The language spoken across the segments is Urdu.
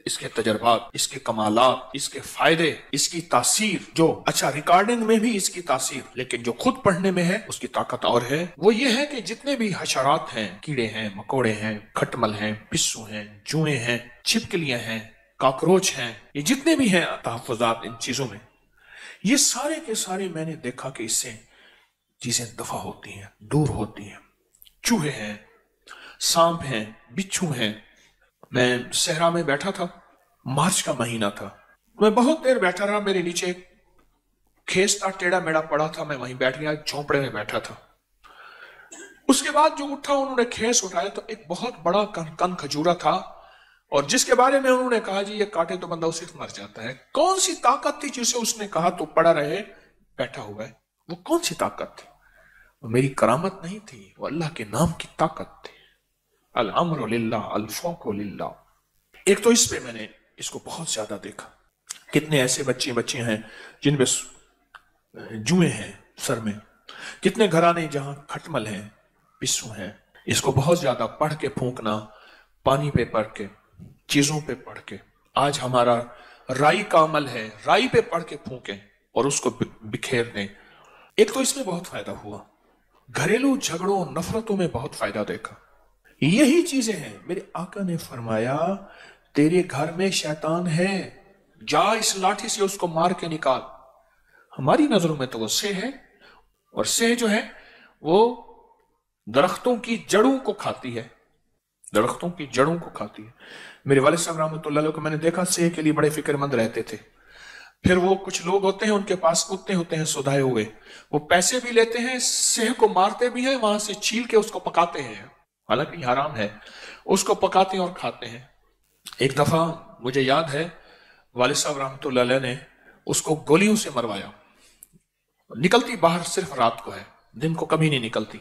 اس کے تجربات، اس کے کمالات، اس کے فائدے، اس کی تاثیر، جو اچھا ریکارڈنگ میں بھی اس کی تاثیر، لیکن جو خود پڑھنے میں ہے اس کی طاقت اور ہے۔ وہ یہ ہے کہ جتنے بھی حشرات ہیں، کیڑے ہیں، مکوڑے ہیں، کھٹمل ہیں، پسو ہیں، جوئیں ہیں، چھپکلیاں ہیں، کاکروچ ہیں، یہ جتنے بھی ہیں تحفظات ان چیزوں میں، یہ سارے کے سارے میں نے دیکھا کہ اس سے چیزیں دفع ہوتی ہیں، دور ہوتی ہیں۔ چوہے ہیں، سانپ ہیں، بچھو ہیں۔ میں صحرا میں بیٹھا تھا، مارچ کا مہینہ تھا، میں بہت دیر بیٹھا رہا، میرے نیچے کھیس تھا، ٹیڑا میڑا پڑا تھا، میں وہیں بیٹھ گیا، جھونپڑے میں بیٹھا تھا۔ اس کے بعد جو اٹھا، انہوں نے کھیس اٹھایا تو ایک بہت بڑا کن کھجورا تھا، اور جس کے بارے میں انہوں نے کہا جی یہ کاٹے تو بندہ اسے مر جاتا ہے۔ کون سی طاقت تھی جسے اس نے کہا تو پڑا رہے بیٹھا ہوا ہے؟ وہ کون سی طاقت تھی؟ وہ میری کرامت نہیں تھی، وہ اللہ کے نام کی طاقت تھی۔ الامر للہ الفوق للہ۔ ایک تو اس پہ میں نے اس کو بہت زیادہ دیکھا، کتنے ایسے بچے ہیں جن پہ جوئیں ہیں سر میں، کتنے گھرانے جہاں کھٹمل ہیں، پسو ہیں۔ اس کو بہت زیادہ پڑھ کے پھونکنا، پانی پہ پڑھ کے، چیزوں پہ پڑھ کے۔ آج ہمارا رائی کا عمل ہے، رائی پہ پڑھ کے پھونکیں اور اس کو بکھیر دیں۔ ایک تو اس میں بہت فائدہ ہوا، گھریلو جھگڑوں نفرتوں میں بہت فائدہ دیکھا۔ یہی چیزیں ہیں، میرے آقا نے فرمایا تیرے گھر میں شیطان ہے، جا اس لاٹھی سے اس کو مار کے نکال۔ ہماری نظروں میں تو وہ سہ ہے، اور سہ جو ہے وہ درختوں کی جڑوں کو کھاتی ہے، درختوں کی جڑوں کو کھاتی ہے۔ میرے والد صاحب رحمۃ اللہ علیہ کو میں نے دیکھا سہ کے لیے بڑے فکر مند رہتے تھے۔ پھر وہ کچھ لوگ ہوتے ہیں ان کے پاس کتے ہوتے ہیں سدھائے ہوئے، وہ پیسے بھی لیتے ہیں، سہ کو مارتے بھی ہیں، وہاں سے چھیل کے اس کو پکاتے ہیں، حالانکہ حرام ہے، اس کو پکاتے ہیں اور کھاتے ہیں۔ ایک دفعہ مجھے یاد ہے والد صاحب رحمۃ اللہ علیہ نے اس کو گولیوں سے مروایا، نکلتی باہر صرف رات کو ہے، دن کو کبھی نہیں نکلتی۔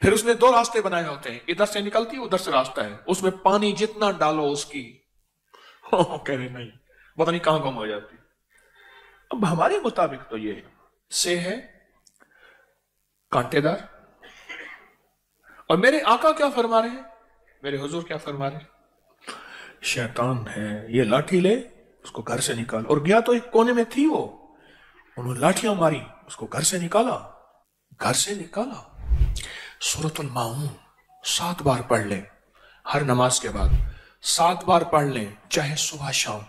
پھر اس نے دو راستے بنائے ہوتے ہیں، ادھر سے نکلتی ادھر سے راستہ ہے، اس میں پانی جتنا ڈالو اس کی کہہ رہے نہیں پتہ نہیں کہاں گم ہو جاتی۔ اب ہمارے مطابق تو یہ سے ہے کانٹے دار، اور میرے آقا کیا فرما رہے ہیں، میرے حضور کیا فرما رہے ہیں؟ شیطان ہے، یہ لاٹھی لے اس کو گھر سے نکال۔ اور گیا تو ایک کونے میں تھی وہ، انہوں نے لاٹھیاں ماری، اس کو گھر سے نکالا، گھر سے نکالا۔ سورۃ الماعون 7 بار پڑھ لیں، ہر نماز کے بعد 7 بار پڑھ لیں، چاہے صبح شام۔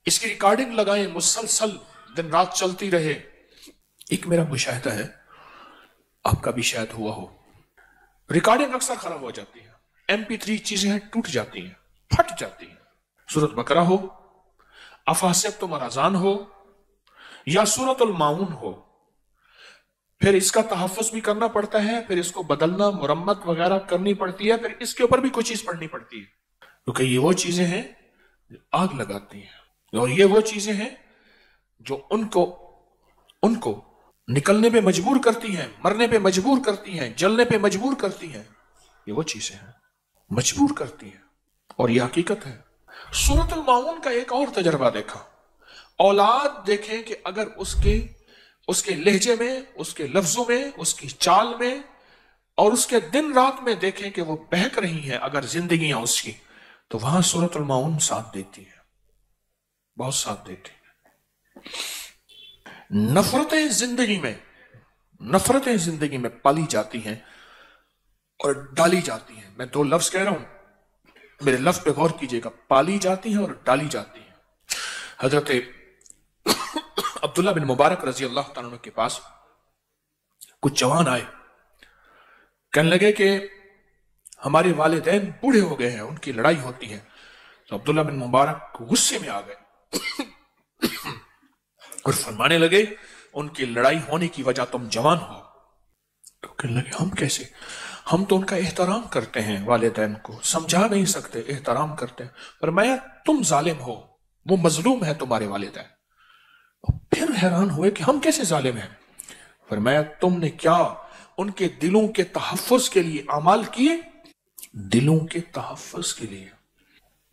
اس کی ریکارڈنگ لگائیں، مسلسل دن رات چلتی رہے۔ ایک میرا مشاہدہ ہے، آپ کا بھی شاید ہوا ہو، ریکارڈنگ اکثر خراب ہو جاتی ہے، MP3 چیزیں ہیں ٹوٹ جاتی ہیں، پھٹ جاتی ہیں۔ سورۃ بقرہ ہو، افحسبتم الاذان ہو، یا سورۃ الماعون ہو، پھر اس کا تحفظ بھی کرنا پڑتا ہے، پھر اس کو بدلنا، مرمت وغیرہ کرنی پڑتی ہے، پھر اس کے اوپر بھی کوئی چیز پڑھنی پڑتی ہے، کیونکہ یہ وہ چیزیں ہیں جو آگ لگاتی ہیں، اور یہ وہ چیزیں ہیں جو ان کو نکلنے پہ مجبور کرتی ہیں، مرنے پہ مجبور کرتی ہیں، جلنے پہ مجبور کرتی ہیں۔ یہ وہ چیزیں ہیں مجبور کرتی ہیں، اور یہ حقیقت ہے۔ سورۃ الماعون کا ایک اور تجربہ دیکھا، اولاد دیکھیں کہ اگر اس کے لہجے میں، اس کے لفظوں میں، اس کی چال میں، اور اس کے دن رات میں دیکھیں کہ وہ بہک رہی ہیں اگر زندگیاں اس کی، تو وہاں سورۃ الماعون ساتھ دیتی ہے، بہت ساتھ دیتی ہے۔ نفرتیں زندگی میں پالی جاتی ہیں اور ڈالی جاتی ہیں۔ میں 2 لفظ کہہ رہا ہوں، میرے لفظ پہ غور کیجئے گا، پالی جاتی ہیں اور ڈالی جاتی ہیں۔ حضرت عبداللہ بن مبارک رضی اللہ تعالیٰ عنہ کے پاس کچھ جوان آئے، کہنے لگے کہ ہمارے والدین بوڑھے ہو گئے ہیں، ان کی لڑائی ہوتی ہے۔ تو عبداللہ بن مبارک غصے میں آ گئے اور فرمانے لگے ان کی لڑائی ہونے کی وجہ تم جوان ہو۔ تو کہنے لگے ہم کیسے؟ ہم تو ان کا احترام کرتے ہیں، والدین کو سمجھا نہیں سکتے، احترام کرتے ہیں۔ فرمایا تم ظالم ہو، وہ مظلوم ہے تمہارے والدین۔ پھر حیران ہوئے کہ ہم کیسے ظالم ہیں؟ فرمایا تم نے کیا ان کے دلوں کے تحفظ کے لیے اعمال کیے؟ دلوں کے تحفظ کے لیے،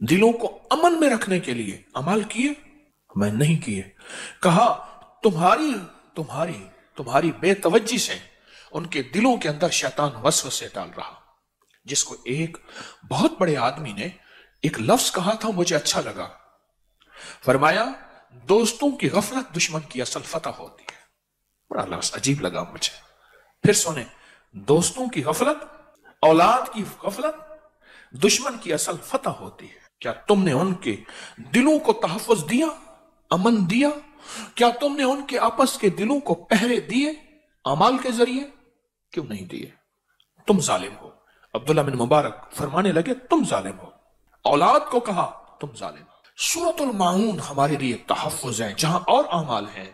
دلوں کو امن میں رکھنے کے لیے اعمال کیے؟ میں نہیں کیے۔ کہا تمہاری بے توجہی سے ان کے دلوں کے اندر شیطان وسوسے ڈال رہا، جس کو ایک بہت بڑے آدمی نے ایک لفظ کہا تھا مجھے اچھا لگا، فرمایا دوستوں کی غفلت دشمن کی اصل فتح ہوتی ہے. بڑا لفظ عجیب لگا مجھے. پھر سنیں، دوستوں کی غفلت، اولاد کی غفلت دشمن کی اصل فتح ہوتی ہے. کیا تم نے ان کے دلوں کو تحفظ دیا، امن دیا؟ کیا تم نے ان کے آپس کے دلوں کو پہرے دیے اعمال کے ذریعے؟ کیوں نہیں دیے؟ تم ظالم ہو. عبداللہ بن مبارک فرمانے لگے تم ظالم ہو. اولاد کو کہا تم ظالم ہو. سورۃ الماعون ہمارے لیے تحفظ ہے. جہاں اور اعمال ہیں،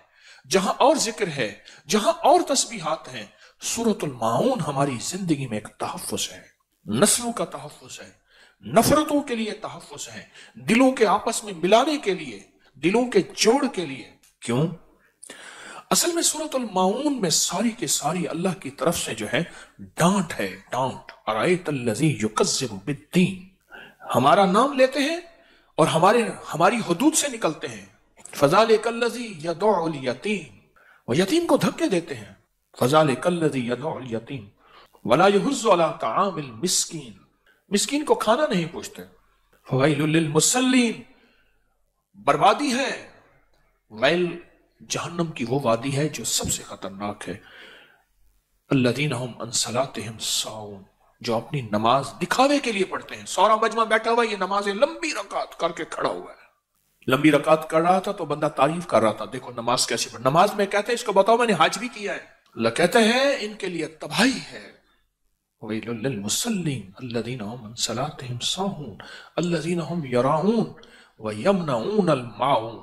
جہاں اور ذکر ہے، جہاں اور تسبیحات ہیں، سورۃ الماعون ہماری زندگی میں ایک تحفظ ہے. نسلوں کا تحفظ ہے، نفرتوں کے لیے تحفظ ہے، دلوں کے آپس میں ملانے کے لیے، دلوں کے جوڑ کے لیے. کیوں؟ اصل میں سورۃ الماعون میں ساری کی ساری اللہ کی طرف سے جو ہے ڈانٹ ہے. ڈانٹ. ارایت الذی یکذب بالدین. ہمارا نام لیتے ہیں اور ہماری حدود سے نکلتے ہیں. فذالک الذی یدع الیتیم. وہ یتیم کو دھکے دیتے ہیں. فذالک الذی یدع الیتیم ولا یحض علی طعام المسکین. مسکین کو کھانا نہیں پوچھتے. فویل للمصلین. بربادی ہے، ویل جہنم کی وہ وادی ہے جو سب سے خطرناک ہے. الذین هم عن صلاتهم ساہون. جو اپنی نماز دکھاوے کے لیے پڑھتے ہیں. سورا مجمع بیٹھا ہوا، یہ نمازیں لمبی رکعت کر کے کھڑا ہوا ہے. لمبی رکعت کر رہا تھا تو بندہ تعریف کر رہا تھا، دیکھو نماز کیسی پڑھ. نماز میں کہتے ہیں اس کو بتاؤ میں نے حج بھی کیا ہے. اللہ کہتے ہیں ان کے لیے تباہی ہے. ویل للمصلین الذین هم عن صلاتهم ساہون الذین هم یراؤون ویمنعون الماعون.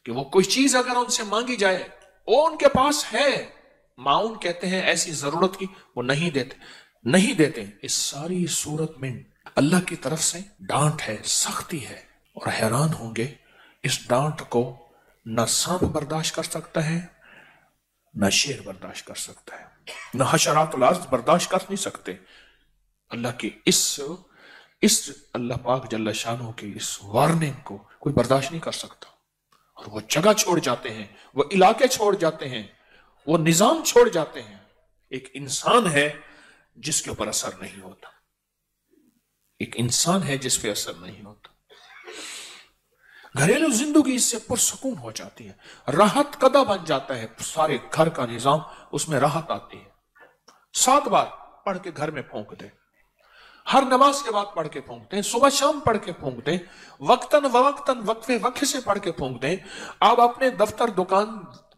کہ وہ کوئی چیز اگر ان سے مانگی جائے وہ ان کے پاس ہے، معاون کہتے ہیں ایسی ضرورت کی، وہ نہیں دیتے. اس ساری صورت میں اللہ کی طرف سے ڈانٹ ہے، سختی ہے. اور حیران ہوں گے اس ڈانٹ کو نہ سانپ برداشت کر سکتا ہے، نہ شیر برداشت کر سکتا ہے، نہ حشرات الارض برداشت کر نہیں سکتے. اللہ کی اس اللہ پاک جل شانہ کی اس وارننگ کو کوئی برداشت نہیں کر سکتا. اور وہ جگہ چھوڑ جاتے ہیں، وہ علاقے چھوڑ جاتے ہیں، وہ نظام چھوڑ جاتے ہیں. ایک انسان ہے جس کے اوپر اثر نہیں ہوتا. ایک انسان ہے جس پہ اثر نہیں ہوتا. گھریلو زندگی اس سے پرسکون ہو جاتی ہے، راحت قدہ بن جاتا ہے. سارے گھر کا نظام اس میں راحت آتی ہے. 7 بار پڑھ کے گھر میں پھونک دے، ہر نماز کے بعد پڑھ کے پھونک دیں، صبح شام پڑھ کے پھونک دیں، وقتاً فوقتاً وقفے وقفے سے پڑھ کے پھونک دیں. آپ اپنے دفتر، دکان،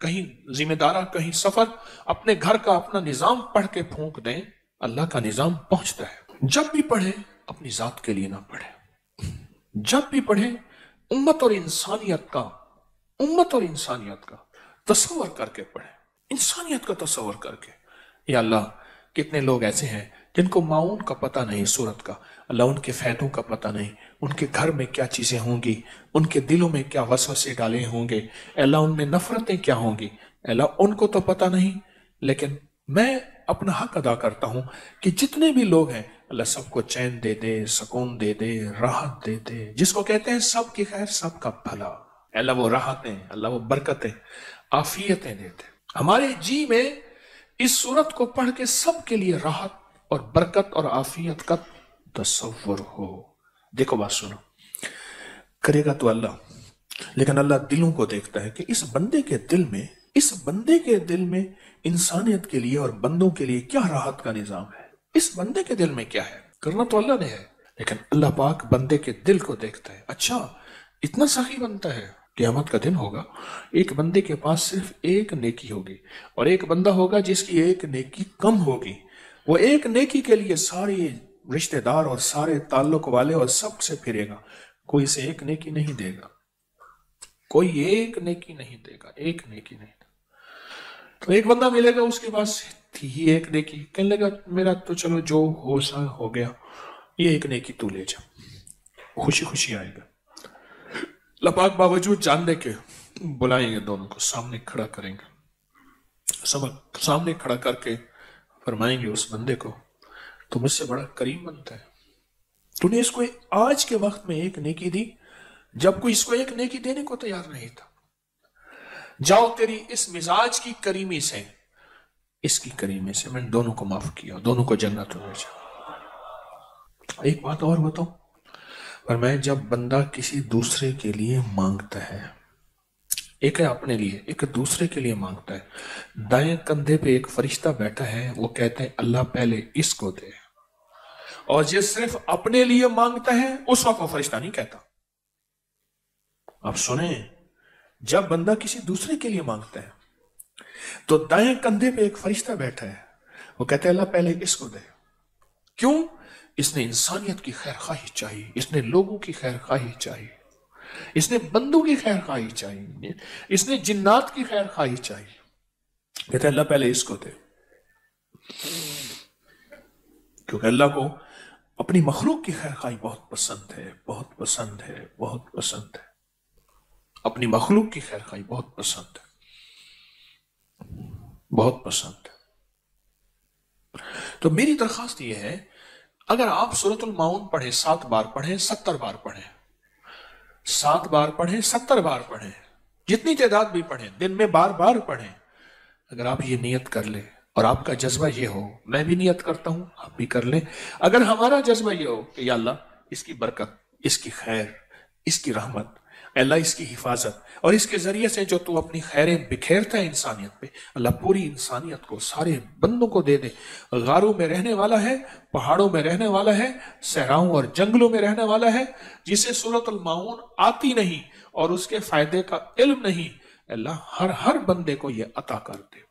کہیں ذمہ دارہ، کہیں سفر، اپنے گھر کا اپنا نظام پڑھ کے پھونک دیں، اللہ کا نظام پہنچتا ہے. جب بھی پڑھیں اپنی ذات کے لیے نہ پڑھیں. جب بھی پڑھیں امت اور انسانیت کا تصور کر کے پڑھیں. انسانیت کا تصور کر کے. یا اللہ کتنے لوگ ایسے ہیں جن کو معاون کا پتہ نہیں، صورت کا. اللہ ان کے فائدوں کا پتہ نہیں، ان کے گھر میں کیا چیزیں ہوں گی، ان کے دلوں میں کیا وسوسے ڈالے ہوں گے. اللہ ان میں نفرتیں کیا ہوں گی. اللہ ان کو تو پتہ نہیں، لیکن میں اپنا حق ادا کرتا ہوں کہ جتنے بھی لوگ ہیں اللہ سب کو چین دے دے، سکون دے دے، راحت دے دے. جس کو کہتے ہیں سب کی خیر، سب کا بھلا. اللہ وہ راحتیں، اللہ وہ برکتیں، عافیتیں دیتے. ہمارے جی میں اس صورت کو پڑھ کے سب کے لیے راحت اور برکت اور عافیت کا تصور ہو. دیکھو بات سنو، کرے گا تو اللہ، لیکن اللہ دلوں کو دیکھتا ہے کہ اس بندے کے دل میں انسانیت کے لیے اور بندوں کے لیے کیا راحت کا نظام ہے. اس بندے کے دل میں کیا ہے. کرنا تو اللہ نے ہے، لیکن اللہ پاک بندے کے دل کو دیکھتا ہے. اچھا اتنا سخی بنتا ہے. قیامت کا دن ہوگا، ایک بندے کے پاس صرف ایک نیکی ہوگی اور ایک بندہ ہوگا جس کی ایک نیکی کم ہوگی. وہ ایک نیکی کے لیے سارے رشتہ دار اور سارے تعلق والے اور سب سے پھرے گا. کوئی سے ایک نیکی نہیں دے گا، کوئی ایک نیکی نہیں دے گا، ایک نیکی نہیں دے گا. تو ایک بندہ ملے گا اس کے پاس تھی ہی ایک نیکی، کہنے لگا میرا تو چلو جو ہو سا ہو گیا، یہ ایک نیکی تو لے جا. خوشی خوشی آئے گا. لپاک باوجود جاننے کے بلائیں گے، دونوں کو سامنے کھڑا کریں گے، سامنے کھڑا کر کے فرمائیں گے اس بندے کو تو مجھ سے بڑا کریم بنتا ہے. تو نے اس کو آج کے وقت میں ایک نیکی دی جب کوئی اس کو ایک نیکی دینے کو تیار نہیں تھا. جاؤ تیری اس مزاج کی کریمی سے، اس کی کریمی سے میں نے دونوں کو معاف کیا، دونوں کو جنت ہو جائے. ایک بات اور بتاؤں، فرمایا جب بندہ کسی دوسرے کے لیے مانگتا ہے، ایک ہے اپنے لیے، ایک دوسرے کے لیے مانگتا ہے، دائیں کندھے پہ ایک فرشتہ بیٹھا ہے، وہ کہتے ہیں اللہ پہلے اس کو دے، اور جس صرف اپنے لیے مانگتا ہے اس وقت وہ فرشتہ نہیں کہتا۔ اب سنیں، جب بندہ کسی دوسرے کے لیے مانگتا ہے تو دائیں کندھے پہ ایک فرشتہ بیٹھا ہے، وہ کہتے ہیں اللہ پہلے اس کو دے۔ کیوں؟ اس نے انسانیت کی خیر خواہی چاہیے، اس نے لوگوں کی خیر خواہی چاہیے، اس نے بندوں کی خیر خواہی چاہیے، اس نے جنات کی خیر خواہی چاہیے، کہتے ہیں اللہ پہلے اس کو دے۔ کیونکہ اللہ کو اپنی مخلوق کی خیر خواہی بہت پسند ہے، بہت پسند ہے، بہت پسند ہے، اپنی مخلوق کی خیر خواہی بہت پسند ہے، بہت پسند ہے۔ تو میری درخواست یہ ہے، اگر آپ سورۃ الماؤن پڑھیں، 7 بار پڑھیں، 70 بار پڑھیں، 7 بار پڑھیں، 70 بار پڑھیں، جتنی تعداد بھی پڑھیں، دن میں بار بار پڑھیں، اگر آپ یہ نیت کر لیں اور آپ کا جذبہ یہ ہو، میں بھی نیت کرتا ہوں، آپ بھی کر لیں، اگر ہمارا جذبہ یہ ہو کہ یا اللہ اس کی برکت، اس کی خیر، اس کی رحمت، اللہ اس کی حفاظت، اور اس کے ذریعے سے جو تو اپنی خیریں بکھیرتا ہے انسانیت پہ، اللہ پوری انسانیت کو، سارے بندوں کو دے دے۔ غاروں میں رہنے والا ہے، پہاڑوں میں رہنے والا ہے، صحراؤں اور جنگلوں میں رہنے والا ہے، جسے سورۃ الماؤن آتی نہیں اور اس کے فائدے کا علم نہیں، اللہ ہر بندے کو یہ عطا کر دے۔